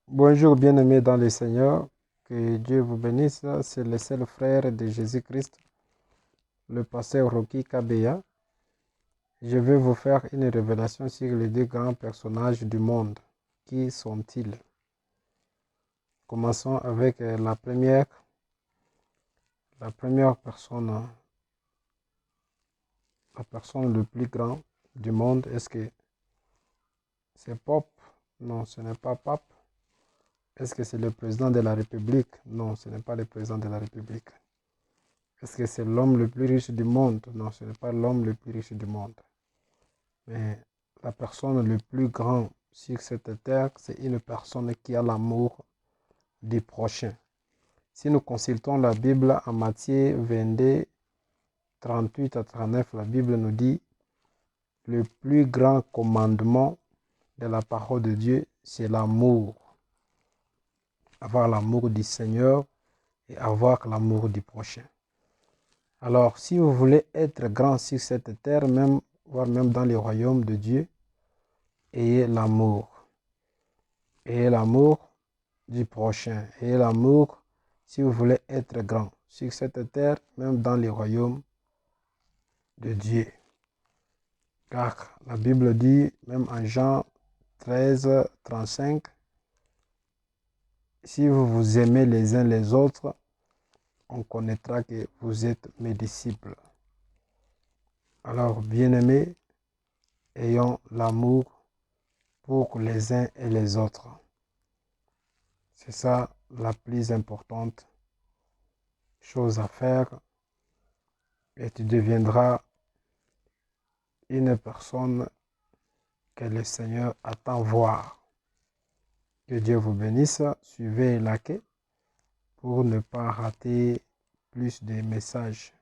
Bonjour bien-aimés dans le Seigneur, que Dieu vous bénisse. C'est le seul frère de Jésus-Christ, le pasteur Rocky Kabeya. Je vais vous faire une révélation sur les deux grands personnages du monde. Qui sont-ils? Commençons avec la première personne, la personne le plus grand du monde. Est-ce que c'est Pope? Non, ce n'est pas Pape. Est-ce que c'est le président de la République? Non, ce n'est pas le président de la République. Est-ce que c'est l'homme le plus riche du monde? Non, ce n'est pas l'homme le plus riche du monde. Mais la personne le plus grande sur cette terre, c'est une personne qui a l'amour du prochain. Si nous consultons la Bible en Matthieu 22, 38 à 39, la Bible nous dit le plus grand commandement de la parole de Dieu, c'est l'amour. Avoir l'amour du Seigneur et avoir l'amour du prochain. Alors, si vous voulez être grand sur cette terre, même, voire même dans le royaume de Dieu, ayez l'amour. Ayez l'amour du prochain. Ayez l'amour si vous voulez être grand sur cette terre, même dans le royaume de Dieu. Car la Bible dit, même en Jean 13, 35, si vous vous aimez les uns les autres, on connaîtra que vous êtes mes disciples. Alors, bien-aimés, ayons l'amour pour les uns et les autres. C'est ça la plus importante chose à faire et tu deviendras une personne que le Seigneur attend voir. Que Dieu vous bénisse. Suivez et likez pour ne pas rater plus de messages.